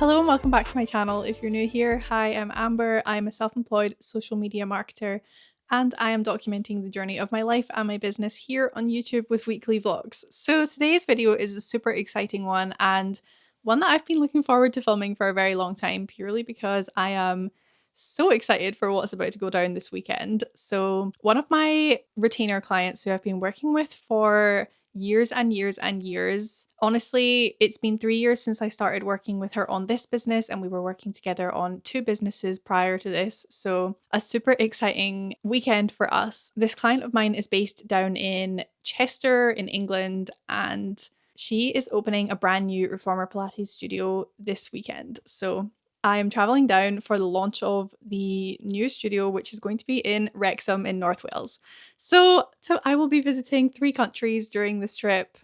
Hello and welcome back to my channel. If you're new here, hi, I'm Amber. I'm a self-employed social media marketer and I am documenting the journey of my life and my business here on YouTube with weekly vlogs. So today's video is a super exciting one and one that I've been looking forward to filming for a very long time, purely because I am so excited for what's about to go down this weekend. So one of my retainer clients who I've been working with for years and years and years. Honestly, it's been 3 years since I started working with her on this business, and we were working together on 2 businesses prior to this. So, a super exciting weekend for us. This client of mine is based down in Chester in England, and she is opening a brand new reformer Pilates studio this weekend. So, I am traveling down for the launch of the new studio, which is going to be in Wrexham in North Wales. So I will be visiting 3 countries during this trip.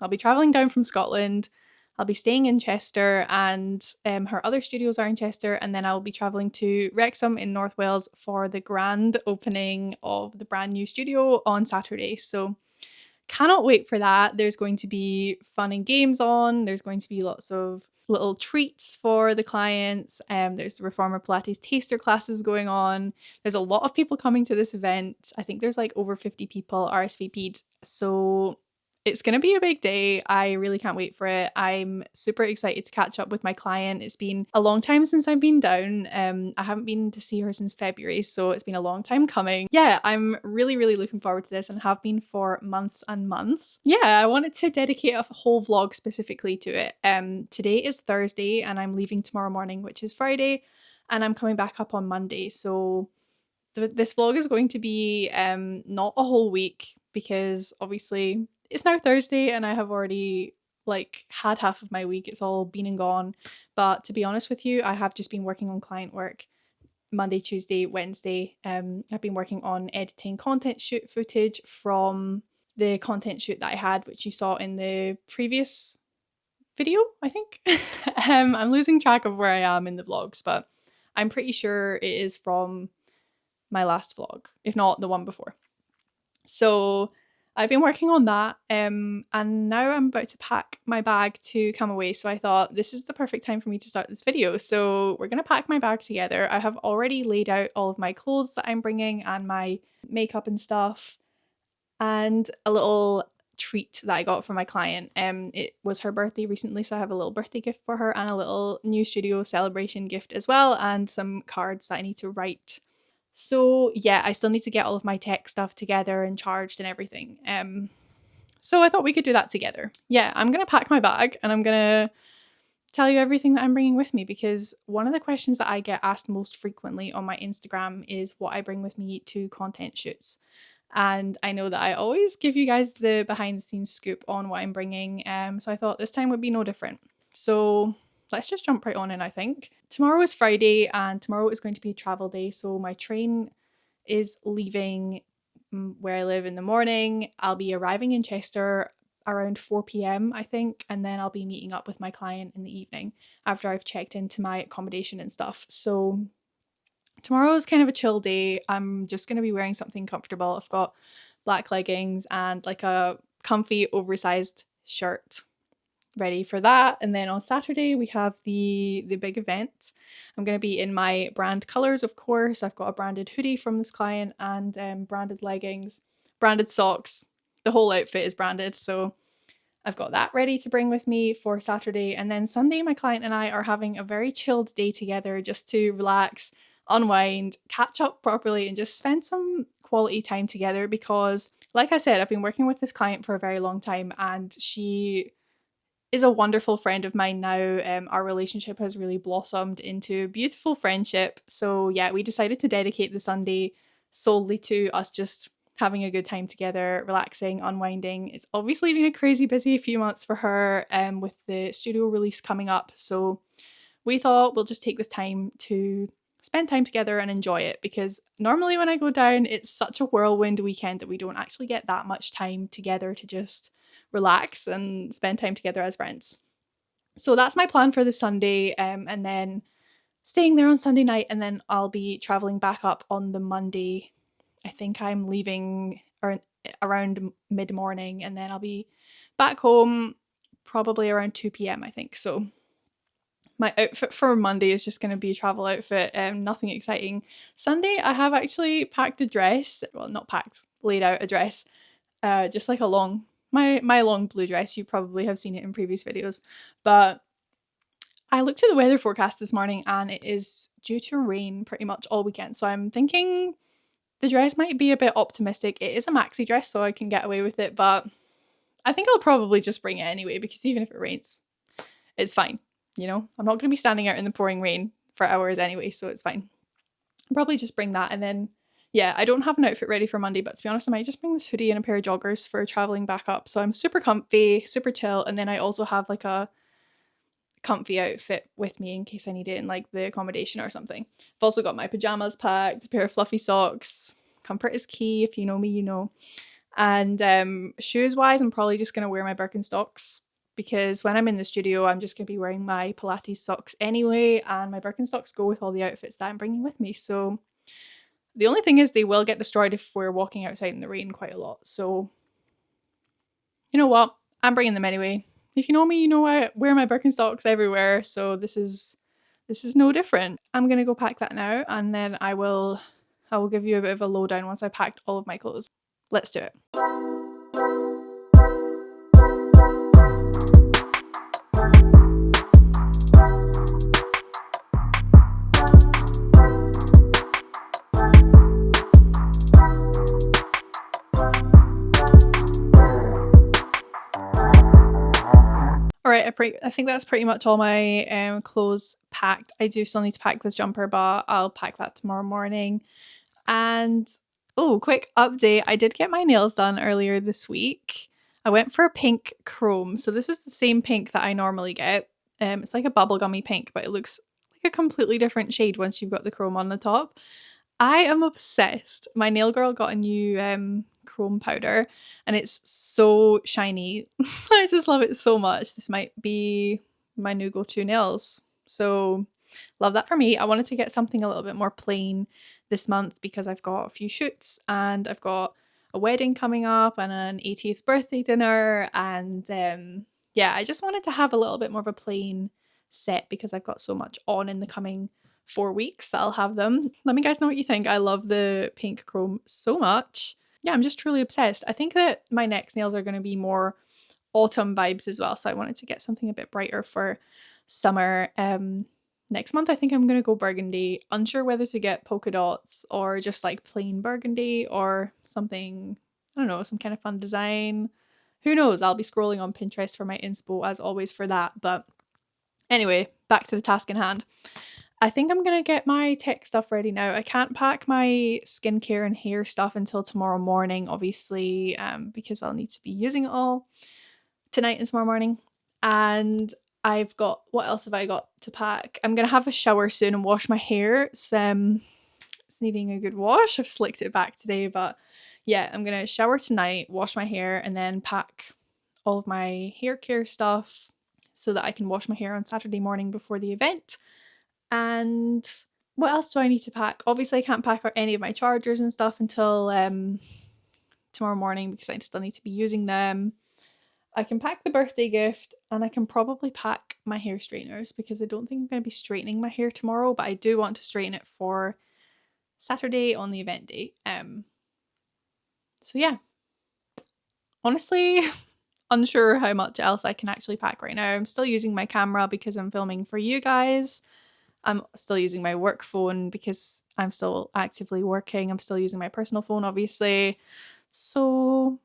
I'll be traveling down from Scotland. I'll be staying in Chester, and her other studios are in Chester, and then I'll be traveling to Wrexham in North Wales for the grand opening of the brand new studio on Saturday. So cannot wait for that. There's going to be fun and games on. There's going to be lots of little treats for the clients. There's Reformer Pilates taster classes going on. There's a lot of people coming to this event. I think there's like over 50 people RSVP'd. So it's going to be a big day. I really can't wait for it. I'm super excited to catch up with my client. It's been a long time since I've been down. I haven't been to see her since February, so it's been a long time coming. Yeah, I'm really, really looking forward to this and have been for months and months. Yeah, I wanted to dedicate a whole vlog specifically to it. Today is Thursday and I'm leaving tomorrow morning, which is Friday, and I'm coming back up on Monday. So this vlog is going to be not a whole week because obviously it's now Thursday and I have already like had half of my week. It's all been and gone. But to be honest with you, I have just been working on client work Monday, Tuesday, Wednesday. I've been working on editing content shoot footage from the content shoot that I had, which you saw in the previous video, I think. I'm losing track of where I am in the vlogs, but I'm pretty sure it is from my last vlog, if not the one before. So I've been working on that, and now I'm about to pack my bag to come away. So I thought this is the perfect time for me to start this video. So we're going to pack my bag together. I have already laid out all of my clothes that I'm bringing and my makeup and stuff, and a little treat that I got from my client. It was her birthday recently, so I have a little birthday gift for her and a little new studio celebration gift as well, and some cards that I need to write. So yeah, I still need to get all of my tech stuff together and charged and everything. So I thought we could do that together. Yeah, I'm gonna pack my bag and I'm gonna tell you everything that I'm bringing with me, because one of the questions that I get asked most frequently on my Instagram is what I bring with me to content shoots. And I know that I always give you guys the behind the scenes scoop on what I'm bringing. So I thought this time would be no different. So let's just jump right on in, I think. Tomorrow is Friday and tomorrow is going to be a travel day. So my train is leaving where I live in the morning. I'll be arriving in Chester around 4 p.m, I think, and then I'll be meeting up with my client in the evening after I've checked into my accommodation and stuff. So tomorrow is kind of a chill day. I'm just going to be wearing something comfortable. I've got black leggings and like a comfy oversized shirt ready for that. And then on Saturday we have the big event. I'm going to be in my brand colors, of course. I've got a branded hoodie from this client and branded leggings, branded socks. The whole outfit is branded, so I've got that ready to bring with me for Saturday. And then Sunday my client and I are having a very chilled day together just to relax, unwind, catch up properly, and just spend some quality time together, because like I said, I've been working with this client for a very long time and she is a wonderful friend of mine now. Our relationship has really blossomed into a beautiful friendship. So yeah, we decided to dedicate the Sunday solely to us just having a good time together, relaxing, unwinding. It's obviously been a crazy busy few months for her with the studio release coming up. So we thought we'll just take this time to spend time together and enjoy it, because normally when I go down, it's such a whirlwind weekend that we don't actually get that much time together to just relax and spend time together as friends. So that's my plan for the Sunday, and then staying there on Sunday night, and then I'll be traveling back up on the Monday. I think I'm leaving around mid-morning, and then I'll be back home probably around 2 p.m, I think. So my outfit for Monday is just going to be a travel outfit, nothing exciting. Sunday, I have actually packed a dress. Well, not packed, laid out a dress. Just like a long, my long blue dress. You probably have seen it in previous videos. But I looked at the weather forecast this morning and it is due to rain pretty much all weekend. So I'm thinking the dress might be a bit optimistic. It is a maxi dress, so I can get away with it. But I think I'll probably just bring it anyway, because even if it rains, it's fine. You know, I'm not going to be standing out in the pouring rain for hours anyway, so it's fine. I'll probably just bring that. And then, yeah, I don't have an outfit ready for Monday, but to be honest, I might just bring this hoodie and a pair of joggers for traveling back up. So I'm super comfy, super chill. And then I also have like a comfy outfit with me in case I need it in like the accommodation or something. I've also got my pajamas packed, a pair of fluffy socks. Comfort is key. If you know me, you know. And shoes wise, I'm probably just going to wear my Birkenstocks, because when I'm in the studio, I'm just going to be wearing my Pilates socks anyway, and my Birkenstocks go with all the outfits that I'm bringing with me. So the only thing is they will get destroyed if we're walking outside in the rain quite a lot. So you know what? I'm bringing them anyway. If you know me, you know I wear my Birkenstocks everywhere, so this is no different. I'm going to go pack that now, and then I will give you a bit of a lowdown once I packed all of my clothes. Let's do it. Alright, I think that's pretty much all my clothes packed. I do still need to pack this jumper, but I'll pack that tomorrow morning. And oh, quick update. I did get my nails done earlier this week. I went for a pink chrome. So this is the same pink that I normally get. It's like a bubblegummy pink, but it looks like a completely different shade once you've got the chrome on the top. I am obsessed. My nail girl got a new chrome powder and it's so shiny. I just love it so much. This might be my new go-to nails. So love that for me. I wanted to get something a little bit more plain this month because I've got a few shoots and I've got a wedding coming up and an 80th birthday dinner, and yeah, I just wanted to have a little bit more of a plain set because I've got so much on in the coming 4 weeks that I'll have them. Let me guys know what you think. I love the pink chrome so much. Yeah, I'm just truly obsessed. I think that my next nails are going to be more autumn vibes as well, so I wanted to get something a bit brighter for summer. Next month I think I'm going to go burgundy. Unsure whether to get polka dots or just like plain burgundy or something, I don't know, some kind of fun design. Who knows? I'll be scrolling on Pinterest for my inspo as always for that. But anyway, back to the task in hand. I think I'm going to get my tech stuff ready now. I can't pack my skincare and hair stuff until tomorrow morning, obviously, because I'll need to be using it all tonight and tomorrow morning. And I've got, what else have I got to pack? I'm going to have a shower soon and wash my hair. It's needing a good wash. I've slicked it back today, but yeah, I'm going to shower tonight, wash my hair, and then pack all of my hair care stuff so that I can wash my hair on Saturday morning before the event. And what else do I need to pack? Obviously, I can't pack any of my chargers and stuff until tomorrow morning because I still need to be using them. I can pack the birthday gift and I can probably pack my hair straighteners because I don't think I'm going to be straightening my hair tomorrow, but I do want to straighten it for Saturday on the event day. So yeah, honestly, unsure how much else I can actually pack right now. I'm still using my camera because I'm filming for you guys. I'm still using my work phone because I'm still actively working. I'm still using my personal phone, obviously. So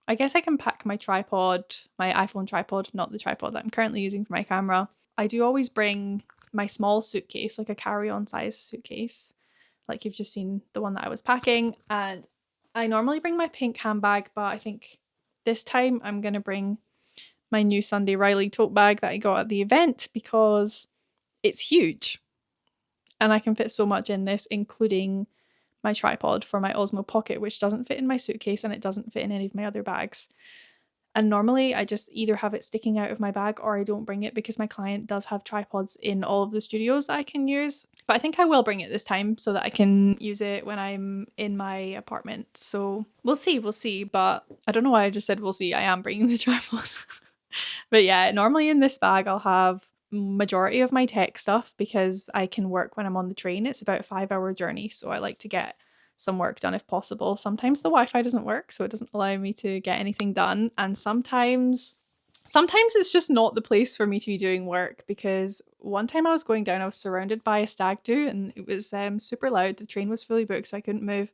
I guess I can pack my tripod, my iPhone tripod, not the tripod that I'm currently using for my camera. I do always bring my small suitcase, like a carry-on size suitcase, like you've just seen the one that I was packing. And I normally bring my pink handbag, but I think this time I'm going to bring my new Sunday Riley tote bag that I got at the event because it's huge and I can fit so much in this, including my tripod for my Osmo Pocket, which doesn't fit in my suitcase and it doesn't fit in any of my other bags. And normally I just either have it sticking out of my bag or I don't bring it because my client does have tripods in all of the studios that I can use. But I think I will bring it this time so that I can use it when I'm in my apartment. So we'll see. But I don't know why I just said we'll see. I am bringing the tripod. But yeah, normally in this bag I'll have majority of my tech stuff because I can work when I'm on the train. It's about a 5-hour journey, so I like to get some work done if possible. Sometimes the Wi-Fi doesn't work, so it doesn't allow me to get anything done, and sometimes it's just not the place for me to be doing work, because one time I was going down, I was surrounded by a stag do, and it was super loud. The train was fully booked, so I couldn't move.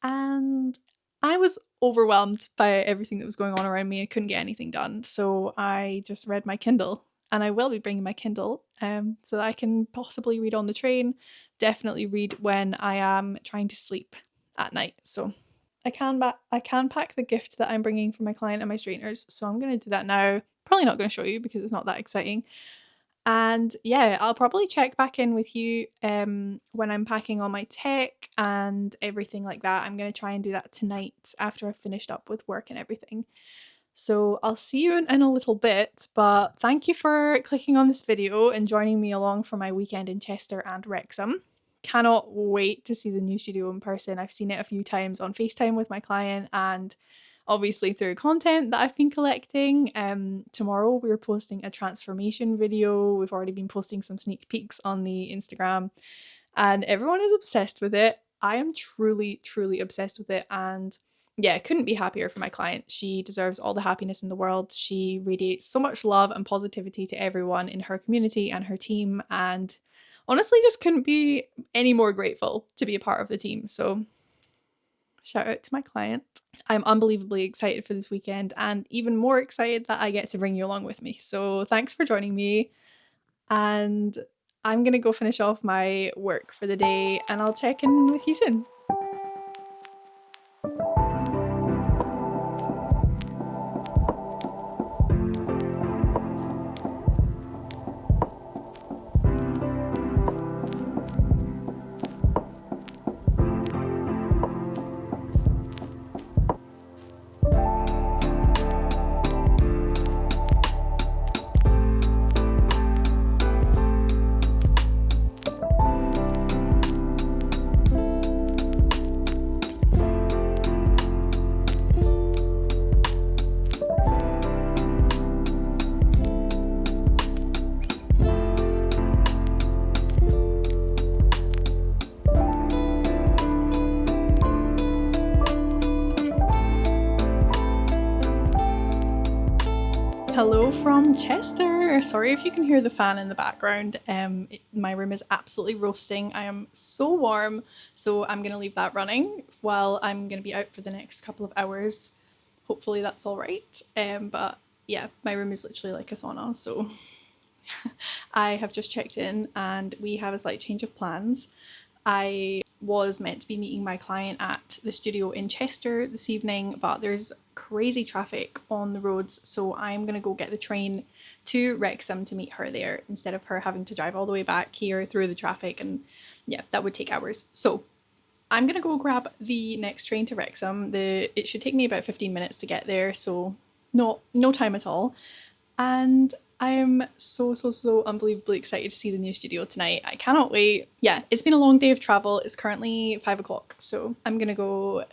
And I was overwhelmed by everything that was going on around me. I couldn't get anything done. So I just read my Kindle, and I will be bringing my Kindle so that I can possibly read on the train, definitely read when I am trying to sleep at night. So I can pack the gift that I'm bringing for my client and my straighteners. So I'm going to do that now. Probably not going to show you because it's not that exciting. And yeah, I'll probably check back in with you when I'm packing all my tech and everything like that. I'm going to try and do that tonight after I've finished up with work and everything. So I'll see you in a little bit, but thank you for clicking on this video and joining me along for my weekend in Chester and Wrexham. Cannot wait to see the new studio in person. I've seen it a few times on FaceTime with my client and obviously through content that I've been collecting. Tomorrow we're posting a transformation video. We've already been posting some sneak peeks on the Instagram and everyone is obsessed with it. I am truly, truly obsessed with it, and yeah, couldn't be happier for my client. She deserves all the happiness in the world. She radiates so much love and positivity to everyone in her community and her team, and honestly just couldn't be any more grateful to be a part of the team. So shout out to my client. I'm unbelievably excited for this weekend, and even more excited that I get to bring you along with me. So thanks for joining me, and I'm gonna go finish off my work for the day and I'll check in with you soon. Hello from Chester. Sorry if you can hear the fan in the background. My room is absolutely roasting. I am so warm, so I'm gonna leave that running while I'm gonna be out for the next couple of hours. Hopefully that's all right. But yeah, my room is literally like a sauna, so I have just checked in and we have a slight change of plans. I was meant to be meeting my client at the studio in Chester this evening, but there's crazy traffic on the roads, so I'm gonna go get the train to Wrexham to meet her there instead of her having to drive all the way back here through the traffic, and yeah, that would take hours. So I'm gonna go grab the next train to Wrexham. It should take me about 15 minutes to get there, so no time at all. And I'm so unbelievably excited to see the new studio tonight. I cannot wait. Yeah, it's been a long day of travel. It's currently 5 o'clock, so I'm gonna go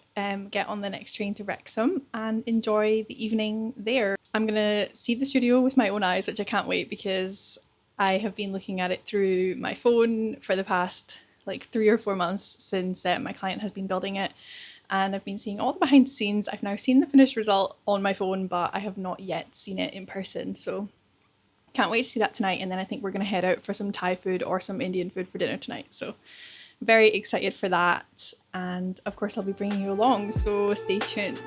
get on the next train to Wrexham and enjoy the evening there. I'm gonna see the studio with my own eyes, which I can't wait because I have been looking at it through my phone for the past like 3 or 4 months since my client has been building it. And I've been seeing all the behind the scenes. I've now seen the finished result on my phone, but I have not yet seen it in person. So can't wait to see that tonight. And then I think we're going to head out for some Thai food or some Indian food for dinner tonight. So very excited for that. And of course, I'll be bringing you along. So stay tuned.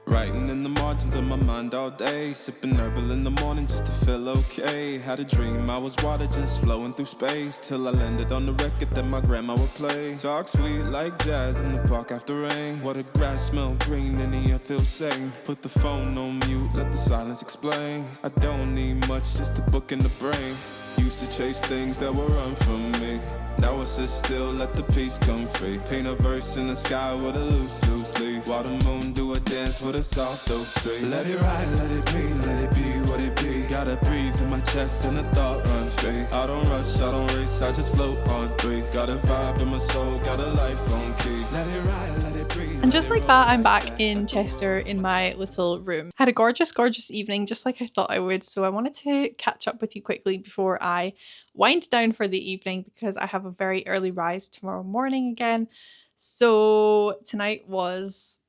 Writing in the margins of my mind all day, sipping herbal in the morning just to feel okay. Had a dream I was water just flowing through space, till I landed on the record that my grandma would play. Talk sweet like jazz in the park after rain. Water grass smell green and the air feels sane. Put the phone on mute, let the silence explain. I don't need much, just a book in the brain. Used to chase things that were run from me. Now I sit still, let the peace come free. Paint a verse in the sky with a loose leaf. While the moon do a dance with a soft oak tree. Let it ride, let it be what it be. Got a breeze in my chest and a thought run free. I don't rush, I don't race, I just float on 3. Got a vibe in my soul, got a life on key. Let it ride, let it breathe And just like that, I'm back in Chester in my little room. Had a gorgeous, gorgeous evening, just like I thought I would. So I wanted to catch up with you quickly before I wind down for the evening because I have a very early rise tomorrow morning again. So tonight was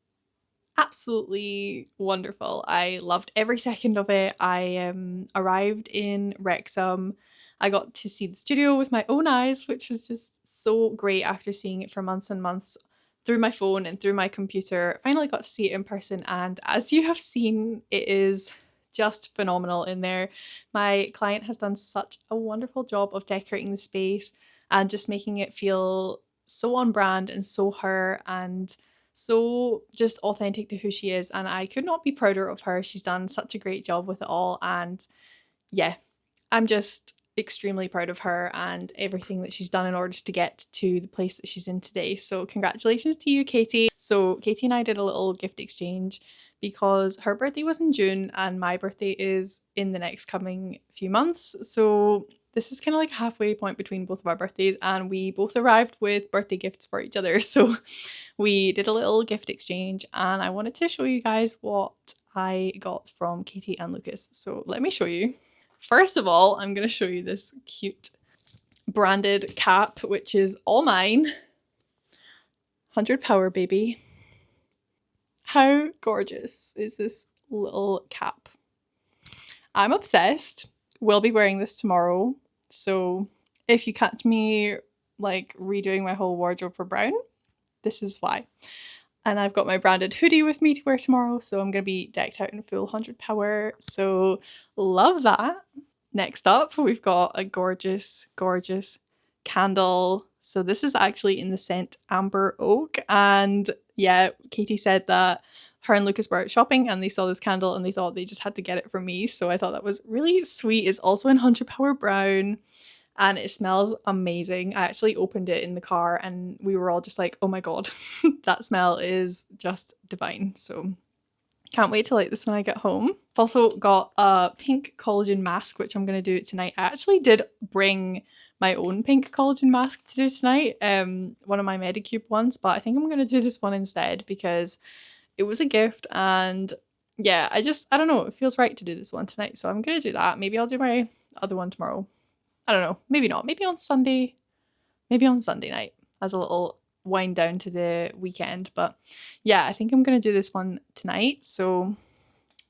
absolutely wonderful. I loved every second of it. I arrived in Wrexham. I got to see the studio with my own eyes, which was just so great after seeing it for months and months through my phone and through my computer. Finally got to see it in person, and as you have seen, it is just phenomenal in there. My client has done such a wonderful job of decorating the space and just making it feel so on brand and so her and so just authentic to who she is, and I could not be prouder of her. She's done such a great job with it all, and yeah, I'm just extremely proud of her and everything that she's done in order to get to the place that she's in today. So congratulations to you, Katie. So Katie and I did a little gift exchange because her birthday was in June and my birthday is in the next coming few months. So this is kind of like a halfway point between both of our birthdays, and we both arrived with birthday gifts for each other. So we did a little gift exchange, and I wanted to show you guys what I got from Katie and Lucas. So let me show you. First of all, I'm going to show you this cute branded cap, which is all mine. 100 power, baby. How gorgeous is this little cap? I'm obsessed. Will be wearing this tomorrow. So if you catch me like redoing my whole wardrobe for brown, this is why. And I've got my branded hoodie with me to wear tomorrow, so I'm going to be decked out in full 100 power. So love that. Next up, we've got a gorgeous, gorgeous candle. So this is actually in the scent Amber Oak. And yeah, Katie said that her and Lucas were out shopping and they saw this candle and they thought they just had to get it from me. So I thought that was really sweet. It's also in 100 power brown and it smells amazing. I actually opened it in the car and we were all just like, oh my God, that smell is just divine. So can't wait to light this when I get home. I've also got a pink collagen mask, which I'm going to do tonight. I actually did bring my own pink collagen mask to do tonight, one of my Medicube ones, but I think I'm going to do this one instead because it was a gift and yeah, I don't know, it feels right to do this one tonight. So I'm going to do that. Maybe I'll do my other one tomorrow. I don't know, maybe not. Maybe on Sunday night as a little wind down to the weekend. But yeah, I think I'm going to do this one tonight. So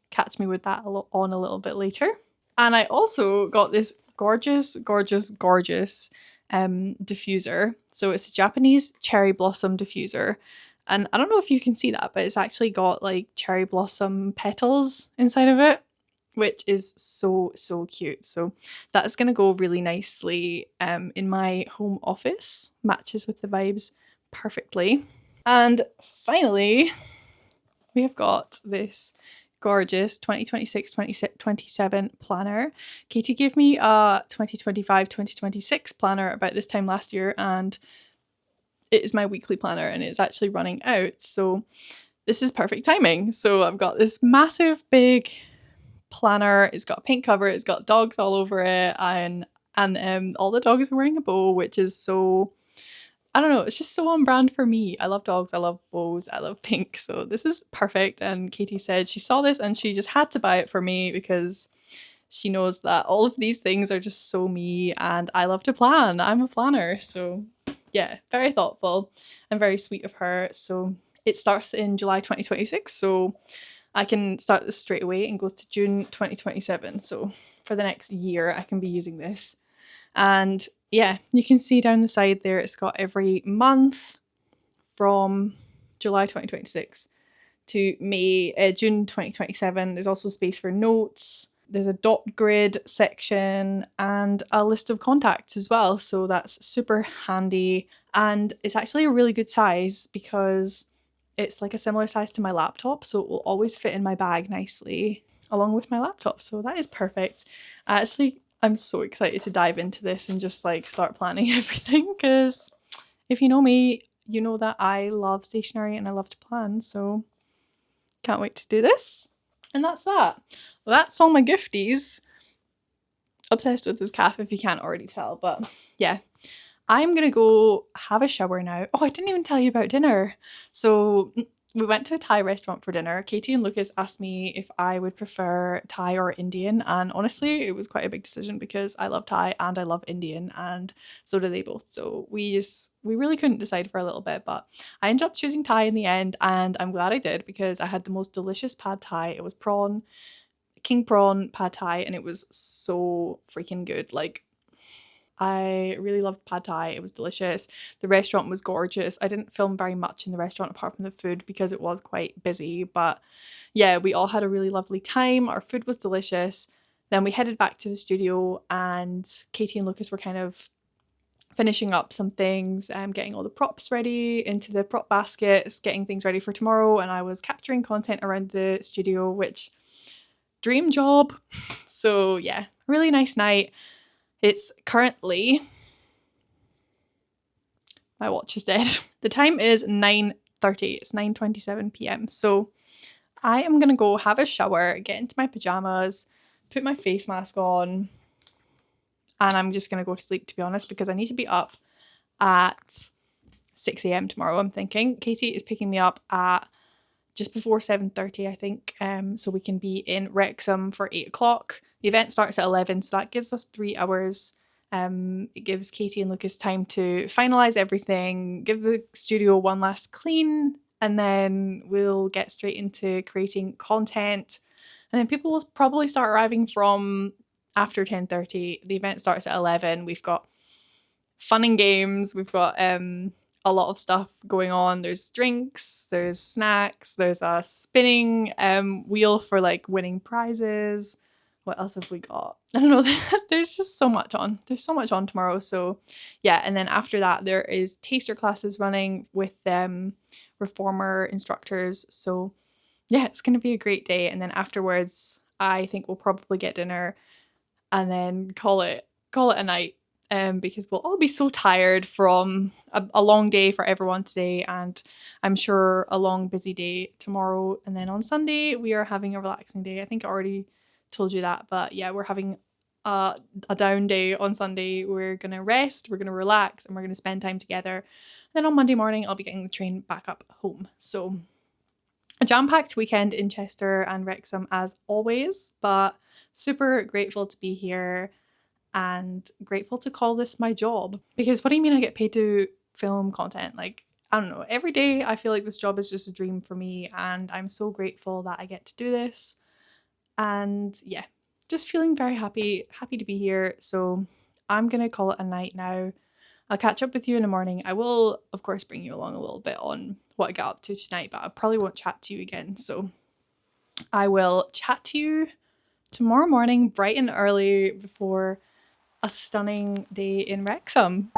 catch me with that on a little bit later. And I also got this gorgeous, gorgeous, gorgeous diffuser. So it's a Japanese cherry blossom diffuser. And I don't know if you can see that, but it's actually got like cherry blossom petals inside of it, which is so, so cute. So that's going to go really nicely in my home office. Matches with the vibes perfectly. And finally, we have got this gorgeous 2026-2027 planner. Katie gave me a 2025-2026 planner about this time last year, and it is my weekly planner and it's actually running out. So this is perfect timing. So I've got this massive big planner. It's got a pink cover, it's got dogs all over it, and all the dogs are wearing a bow, which is so, I don't know, it's just so on brand for me. I love dogs, I love bows, I love pink, so this is perfect. And Katie said she saw this and she just had to buy it for me because she knows that all of these things are just so me and I love to plan. I'm a planner, so yeah, very thoughtful and very sweet of her. So it starts in July 2026, so I can start this straight away and goes to June 2027. So for the next year, I can be using this. And yeah, you can see down the side there, it's got every month from July 2026 to June 2027. There's also space for notes. There's a dot grid section and a list of contacts as well. So that's super handy. And it's actually a really good size because it's like a similar size to my laptop. So it will always fit in my bag nicely along with my laptop. So that is perfect. I'm so excited to dive into this and just like start planning everything because if you know me, you know that I love stationery and I love to plan. So can't wait to do this. And that's that. Well, that's all my gifties. Obsessed with this calf if you can't already tell. But yeah, I'm gonna go have a shower now. Oh, I didn't even tell you about dinner. So we went to a Thai restaurant for dinner. Katie and Lucas asked me if I would prefer Thai or Indian, and honestly, it was quite a big decision because I love Thai and I love Indian, and so do they both. So we really couldn't decide for a little bit, but I ended up choosing Thai in the end, and I'm glad I did because I had the most delicious pad Thai. It was king prawn pad Thai, and it was so freaking good. Like, I really loved pad thai. It was delicious. The restaurant was gorgeous. I didn't film very much in the restaurant apart from the food because it was quite busy. But yeah, we all had a really lovely time. Our food was delicious. Then we headed back to the studio, and Katie and Lucas were kind of finishing up some things, getting all the props ready into the prop baskets, getting things ready for tomorrow. And I was capturing content around the studio, which dream job. So yeah, really nice night. It's currently, my watch is dead. The time is 9:30. It's 9:27 p.m. So I am gonna go have a shower, get into my pajamas, put my face mask on, and I'm just gonna go to sleep, to be honest, because I need to be up at 6 a.m. tomorrow. I'm thinking Katie is picking me up at just before 7:30, I think, so we can be in Wrexham for 8 o'clock. The event starts at 11, so that gives us 3 hours. It gives Katie and Lucas time to finalise everything, give the studio one last clean, and then we'll get straight into creating content. And then people will probably start arriving from after 10:30. The event starts at 11. We've got fun and games. We've got a lot of stuff going on. There's drinks, there's snacks, there's a spinning wheel for like winning prizes. What else have we got? I don't know. There's just so much on. There's so much on tomorrow. So yeah, and then after that there is taster classes running with reformer instructors. So yeah, it's gonna be a great day. And then afterwards, I think we'll probably get dinner and then call it a night, because we'll all be so tired from a long day for everyone today, and I'm sure a long busy day tomorrow. And then on Sunday we are having a relaxing day. I think I already told you that, but yeah, we're having a down day on Sunday. We're gonna rest, we're gonna relax, and we're gonna spend time together. And then on Monday morning I'll be getting the train back up home. So a jam-packed weekend in Chester and Wrexham as always, but super grateful to be here and grateful to call this my job. Because what do you mean I get paid to film content? Like, I don't know, every day I feel like this job is just a dream for me, and I'm so grateful that I get to do this. And yeah, just feeling very happy to be here. So I'm gonna call it a night now. I'll catch up with you in the morning. I will, of course, bring you along a little bit on what I got up to tonight, but I probably won't chat to you again. So I will chat to you tomorrow morning, bright and early, before a stunning day in Wrexham.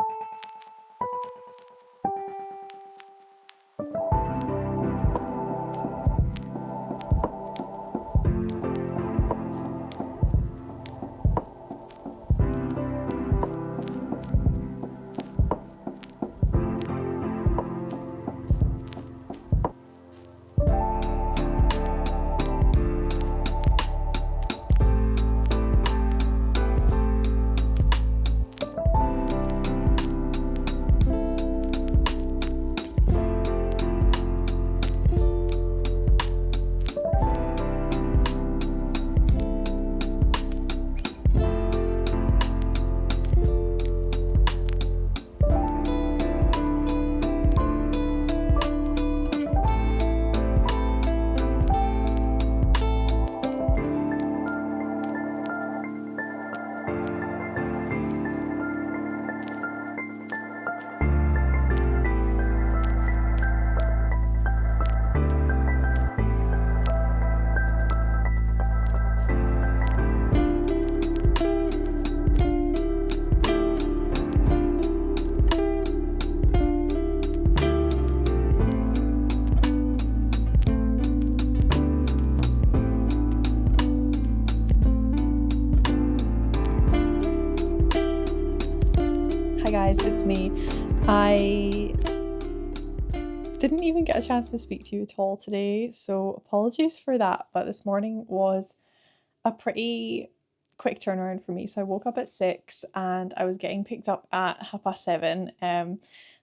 Hi guys, it's me. I didn't even get a chance to speak to you at all today, so apologies for that. But this morning was a pretty quick turnaround for me. So I woke up at 6 and I was getting picked up at 7:30.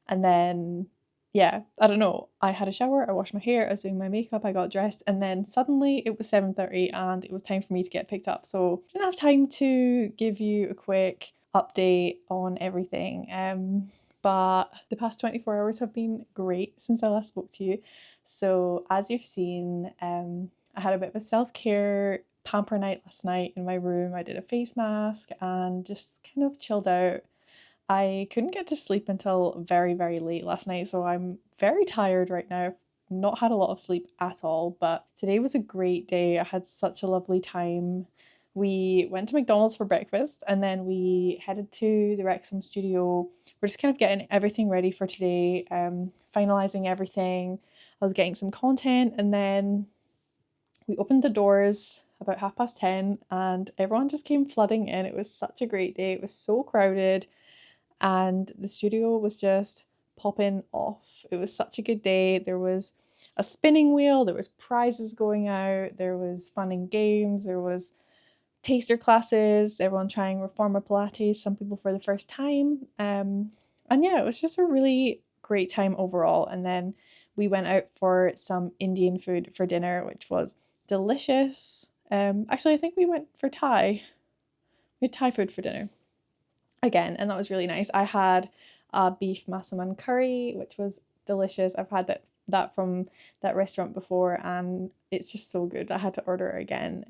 And then, yeah, I don't know. I had a shower, I washed my hair, I was doing my makeup, I got dressed, and then suddenly it was 7:30 and it was time for me to get picked up. So I didn't have time to give you a quick update on everything. But the past 24 hours have been great since I last spoke to you. So as you've seen, I had a bit of a self-care pamper night last night in my room. I did a face mask and just kind of chilled out. I couldn't get to sleep until very, very late last night, so I'm very tired right now. I've not had a lot of sleep at all, but today was a great day. I had such a lovely time. We went to McDonald's for breakfast and then we headed to the Wrexham studio. We're just kind of getting everything ready for today, finalising everything. I was getting some content and then we opened the doors about 10:30 and everyone just came flooding in. It was such a great day. It was so crowded and the studio was just popping off. It was such a good day. There was a spinning wheel, there was prizes going out, there was fun and games, there was taster classes, everyone trying reformer pilates, some people for the first time. And yeah, it was just a really great time overall. And then we went out for some Indian food for dinner, which was delicious. Actually, I think we went for Thai. We had Thai food for dinner again, and that was really nice. I had a beef massaman curry, which was delicious. I've had that from that restaurant before, and it's just so good. I had to order it again.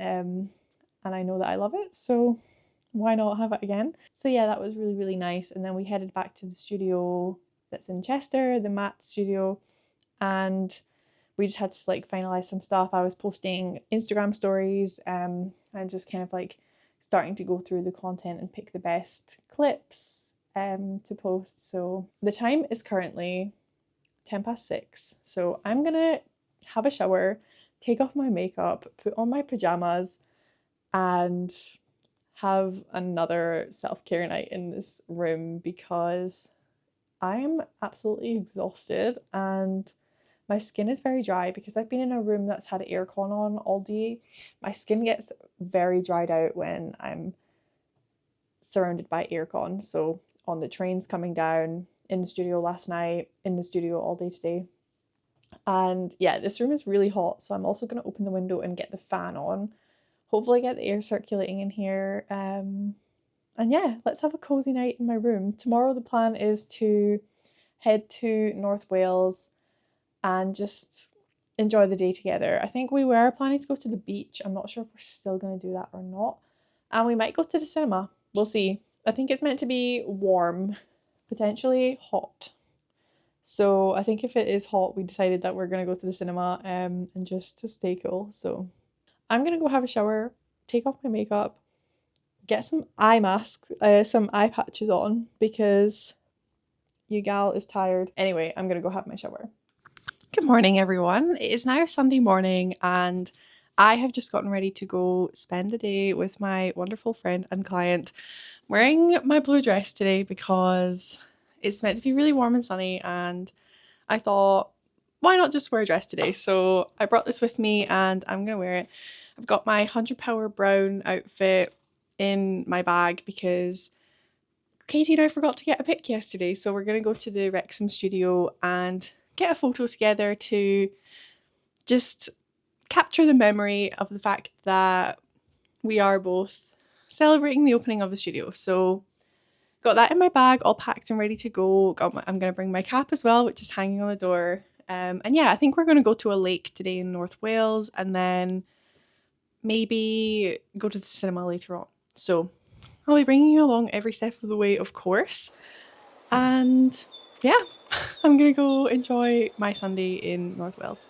And I know that I love it, so why not have it again? So yeah, that was really, really nice. And then we headed back to the studio that's in Chester, the Matt studio, and we just had to like finalize some stuff. I was posting Instagram stories, and just kind of like starting to go through the content and pick the best clips to post. So the time is currently 6:10. So I'm gonna have a shower, take off my makeup, put on my pajamas, and have another self-care night in this room because I'm absolutely exhausted and my skin is very dry because I've been in a room that's had aircon on all day. My skin gets very dried out when I'm surrounded by aircon. So on the trains coming down, in the studio last night, in the studio all day today. And yeah, this room is really hot, so I'm also going to open the window and get the fan on. Hopefully get the air circulating in here. And yeah, let's have a cozy night in my room. Tomorrow the plan is to head to North Wales and just enjoy the day together. I think we were planning to go to the beach. I'm not sure if we're still going to do that or not. And we might go to the cinema. We'll see. I think it's meant to be warm, potentially hot. So I think if it is hot, we decided that we're going to go to the cinema and just to stay cool. So I'm going to go have a shower, take off my makeup, get some eye masks, some eye patches on because your gal is tired. Anyway, I'm going to go have my shower. Good morning, everyone. It is now Sunday morning and I have just gotten ready to go spend the day with my wonderful friend and client. I'm wearing my blue dress today because it's meant to be really warm and sunny and I thought, why not just wear a dress today? So I brought this with me and I'm going to wear it. I've got my 100 Power Brown outfit in my bag because Katie and I forgot to get a pic yesterday. So we're going to go to the Wrexham studio and get a photo together to just capture the memory of the fact that we are both celebrating the opening of the studio. So got that in my bag, all packed and ready to go. I'm going to bring my cap as well, which is hanging on the door. And yeah, I think we're going to go to a lake today in North Wales and then maybe go to the cinema later on. So I'll be bringing you along every step of the way, of course. And yeah, I'm going to go enjoy my Sunday in North Wales.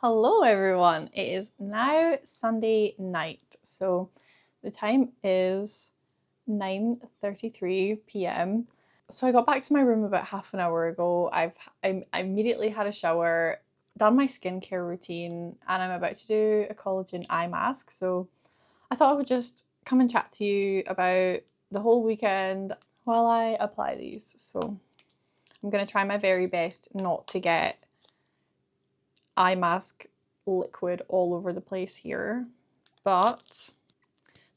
Hello everyone, it is now Sunday night, so the time is 9:33 p.m. So I got back to my room about half an hour ago. I immediately had a shower, done my skincare routine, and I'm about to do a collagen eye mask. So I thought I would just come and chat to you about the whole weekend while I apply these. So I'm going to try my very best not to get eye mask liquid all over the place here, but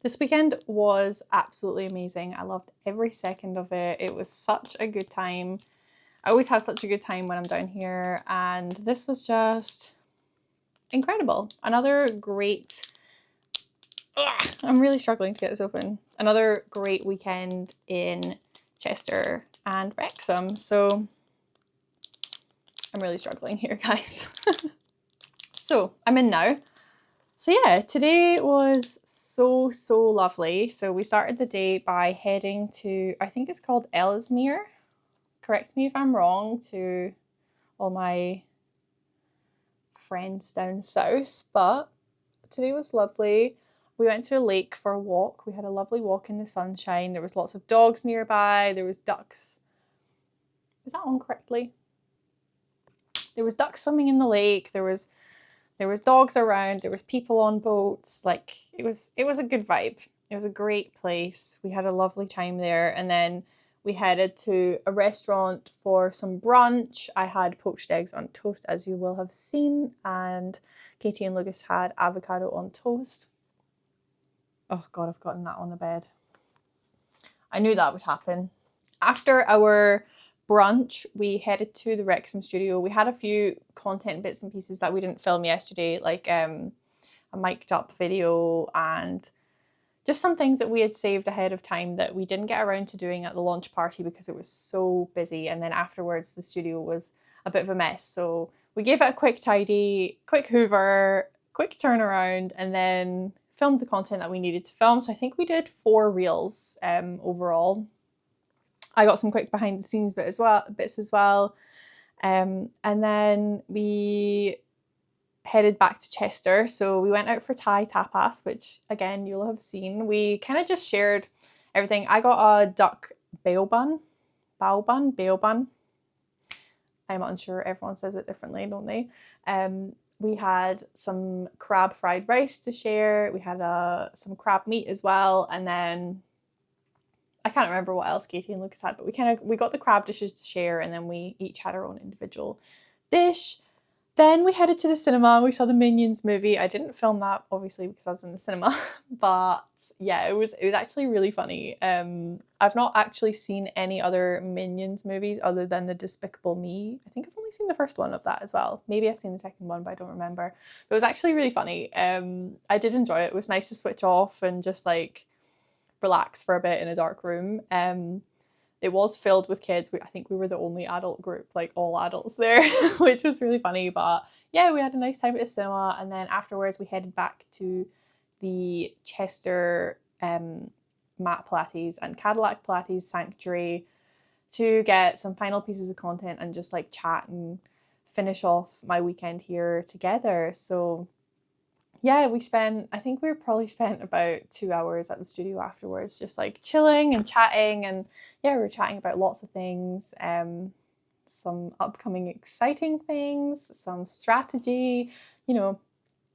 this weekend was absolutely amazing. I loved every second of it. It was such a good time. I always have such a good time when I'm down here, and this was just incredible. Another great, I'm really struggling to get this open. Another great weekend in Chester and Wrexham. So I'm really struggling here, guys. So I'm in now. So yeah, today was so lovely. So we started the day by heading to, I think it's called Ellesmere. Correct me if I'm wrong, to all my friends down south. But today was lovely. We went to a lake for a walk. We had a lovely walk in the sunshine. There was lots of dogs nearby. There was ducks. Is that on correctly? There was ducks swimming in the lake. There was dogs around, there was people on boats. Like it was a good vibe. It was a great place. We had a lovely time there, and then we headed to a restaurant for some brunch. I had poached eggs on toast, as you will have seen, and Katie and Lucas had avocado on toast. Oh god, I've gotten that on the bed. I knew that would happen. After our brunch, we headed to the Wrexham studio. We had a few content bits and pieces that we didn't film yesterday, like a mic'd up video and just some things that we had saved ahead of time that we didn't get around to doing at the launch party because it was so busy, and then afterwards the studio was a bit of a mess. So we gave it a quick tidy, quick hoover, quick turnaround, and then filmed the content that we needed to film. So I think we did 4 reels overall. I got some quick behind the scenes bits as well. And then we headed back to Chester. So we went out for Thai tapas, which again, you'll have seen. We kind of just shared everything. I got a duck bao bun. I'm unsure, everyone says it differently, don't they? We had some crab fried rice to share. We had some crab meat as well. And then I can't remember what else Katie and Lucas had, but we got the crab dishes to share, and then we each had our own individual dish. Then we headed to the cinema. We saw the Minions movie. I didn't film that obviously because I was in the cinema, but yeah, it was actually really funny. I've not actually seen any other Minions movies other than the Despicable Me. I think I've only seen the first one of that as well. Maybe I've seen the second one, but I don't remember. But it was actually really funny. I did enjoy it. It was nice to switch off and just like relax for a bit in a dark room. It was filled with kids. I think we were the only adult group, like all adults there, which was really funny. But yeah, we had a nice time at the cinema, and then afterwards we headed back to the Chester Mat Pilates and Cadillac Pilates Sanctuary to get some final pieces of content and just like chat and finish off my weekend here together. So yeah, I think we probably spent about 2 hours at the studio afterwards, just like chilling and chatting. And yeah, we were chatting about lots of things, some upcoming exciting things, some strategy,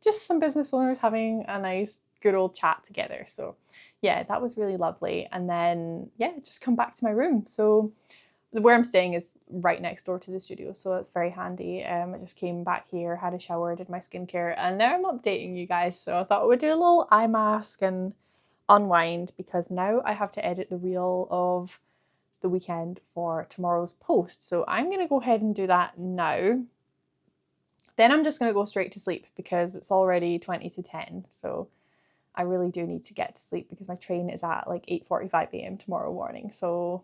just some business owners having a nice, good old chat together. So yeah, that was really lovely. And then, yeah, just come back to my room. So where I'm staying is right next door to the studio, so it's very handy. I just came back here, had a shower, did my skincare, and now I'm updating you guys. So I thought I would do a little eye mask and unwind, because now I have to edit the reel of the weekend for tomorrow's post. So I'm going to go ahead and do that now. Then I'm just going to go straight to sleep because it's already 20 to 10. So I really do need to get to sleep because my train is at like 8:45 a.m. tomorrow morning. So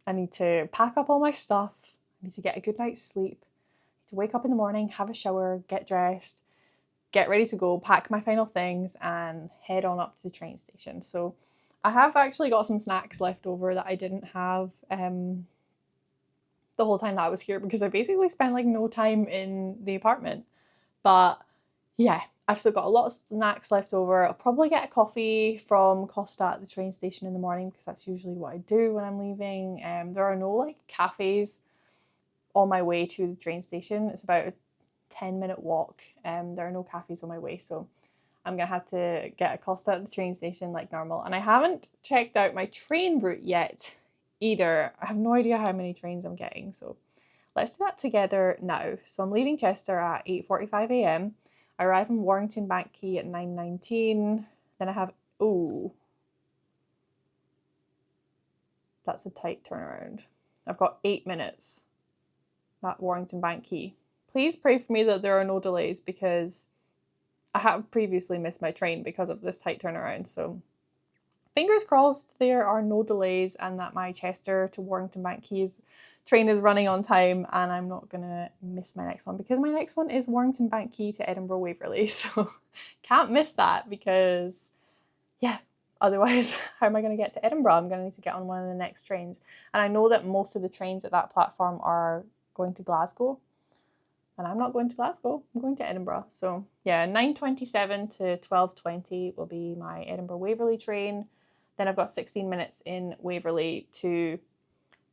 I need to pack up all my stuff. I need to get a good night's sleep. I need to wake up in the morning, have a shower, get dressed, get ready to go, pack my final things, and head on up to the train station. So I have actually got some snacks left over that I didn't have the whole time that I was here, because I basically spent like no time in the apartment. But yeah, I've still got a lot of snacks left over. I'll probably get a coffee from Costa at the train station in the morning because that's usually what I do when I'm leaving. There are no like cafes on my way to the train station. It's about a 10-minute walk. There are no cafes on my way, so I'm gonna have to get a Costa at the train station like normal. And I haven't checked out my train route yet either. I have no idea how many trains I'm getting, so let's do that together now. So I'm leaving Chester at 8:45 a.m. I arrive in Warrington Bank Quay at 9:19. Then I have, oh, that's a tight turnaround. I've got 8 minutes at Warrington Bank Quay. Please pray for me that there are no delays because I have previously missed my train because of this tight turnaround. So fingers crossed there are no delays and that my Chester to Warrington Bank Quay's train is running on time and I'm not gonna miss my next one because my next one is Warrington Bank Quay to Edinburgh Waverley. So can't miss that because, yeah, otherwise how am I gonna get to Edinburgh? I'm gonna need to get on one of the next trains. And I know that most of the trains at that platform are going to Glasgow. And I'm not going to Glasgow, I'm going to Edinburgh. So yeah, 9:27 to 12:20 will be my Edinburgh Waverley train. Then I've got 16 minutes in Waverley to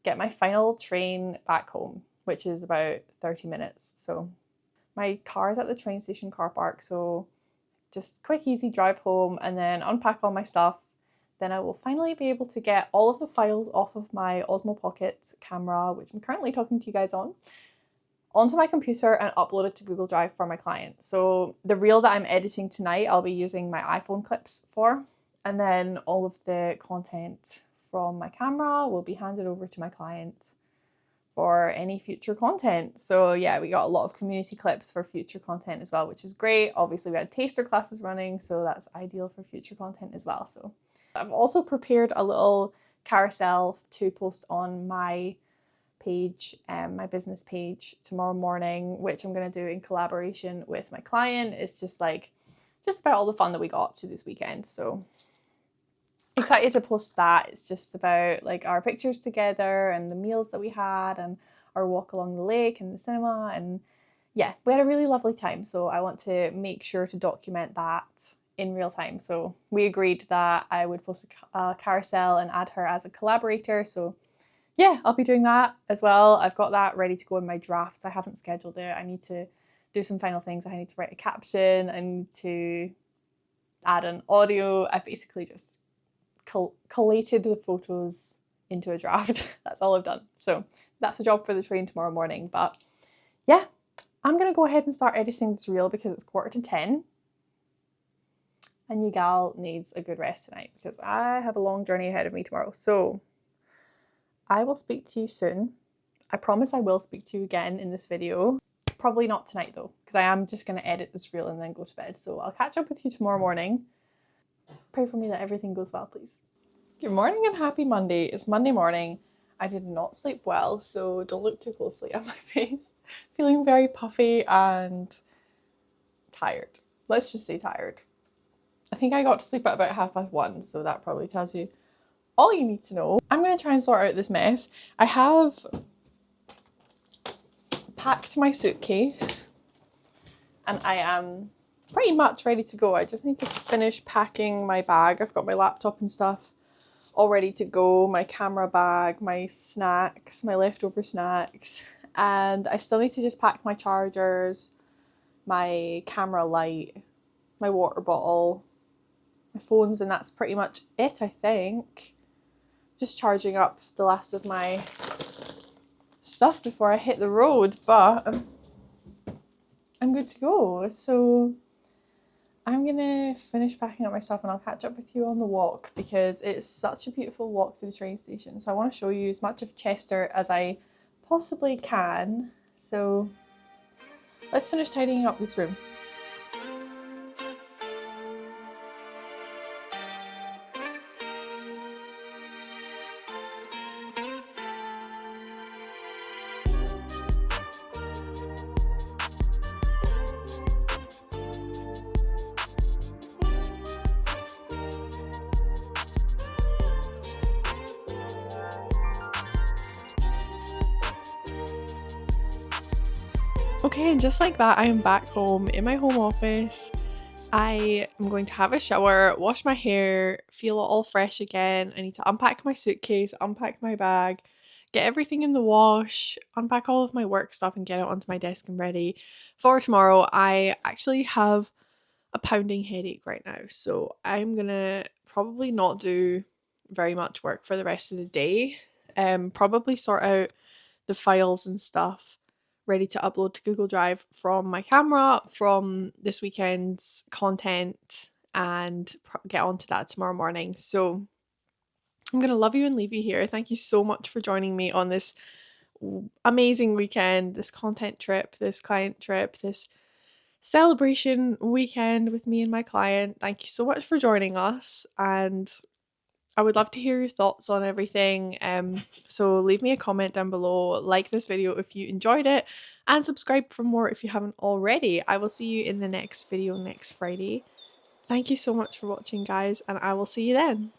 get my final train back home, which is about 30 minutes. So my car's at the train station car park, so just quick, easy drive home and then unpack all my stuff. Then I will finally be able to get all of the files off of my Osmo Pocket camera, which I'm currently talking to you guys on, onto my computer and upload it to Google Drive for my client. So the reel that I'm editing tonight, I'll be using my iPhone clips for, and then all of the content from my camera will be handed over to my client for any future content. So yeah, we got a lot of community clips for future content as well, which is great. Obviously we had taster classes running, so that's ideal for future content as well. So I've also prepared a little carousel to post on my page, my business page tomorrow morning, which I'm going to do in collaboration with my client. It's just about all the fun that we got up to this weekend. So excited to post that. It's just about like our pictures together and the meals that we had and our walk along the lake and the cinema. And yeah, we had a really lovely time. So I want to make sure to document that in real time. So we agreed that I would post a carousel and add her as a collaborator. So yeah, I'll be doing that as well. I've got that ready to go in my drafts. I haven't scheduled it. I need to do some final things. I need to write a caption. I need to add an audio. I basically just collated the photos into a draft. That's all I've done. So that's a job for the train tomorrow morning. But yeah, I'm going to go ahead and start editing this reel because it's 9:45. And you gal needs a good rest tonight because I have a long journey ahead of me tomorrow. So I will speak to you soon. I promise I will speak to you again in this video. Probably not tonight though, because I am just going to edit this reel and then go to bed. So I'll catch up with you tomorrow morning. Pray for me that everything goes well, please. Good morning and happy Monday. It's Monday morning. I did not sleep well, so don't look too closely at my face. Feeling very puffy and tired. Let's just say tired. I think I got to sleep at about 1:30, so that probably tells you all you need to know. I'm going to try and sort out this mess. I have packed my suitcase and I am pretty much ready to go. I just need to finish packing my bag. I've got my laptop and stuff all ready to go, my camera bag, my snacks, my leftover snacks, and I still need to just pack my chargers, my camera light, my water bottle, my phones, and that's pretty much it, I think. Just charging up the last of my stuff before I hit the road, but I'm good to go. So I'm gonna finish packing up my stuff and I'll catch up with you on the walk because it's such a beautiful walk to the train station. So I want to show you as much of Chester as I possibly can. So let's finish tidying up this room. Okay, and just like that, I am back home in my home office. I am going to have a shower, wash my hair, feel all fresh again. I need to unpack my suitcase, unpack my bag, get everything in the wash, unpack all of my work stuff, and get it onto my desk and ready for tomorrow. I actually have a pounding headache right now, so I'm gonna probably not do very much work for the rest of the day. Probably sort out the files and stuff ready to upload to Google Drive from my camera from this weekend's content and get onto that tomorrow morning. So I'm going to love you and leave you here. Thank you so much for joining me on this amazing weekend, this content trip, this client trip, this celebration weekend with me and my client. Thank you so much for joining us, and I would love to hear your thoughts on everything. So leave me a comment down below, like this video if you enjoyed it, and subscribe for more if you haven't already. I will see you in the next video next Friday. Thank you so much for watching, guys, and I will see you then.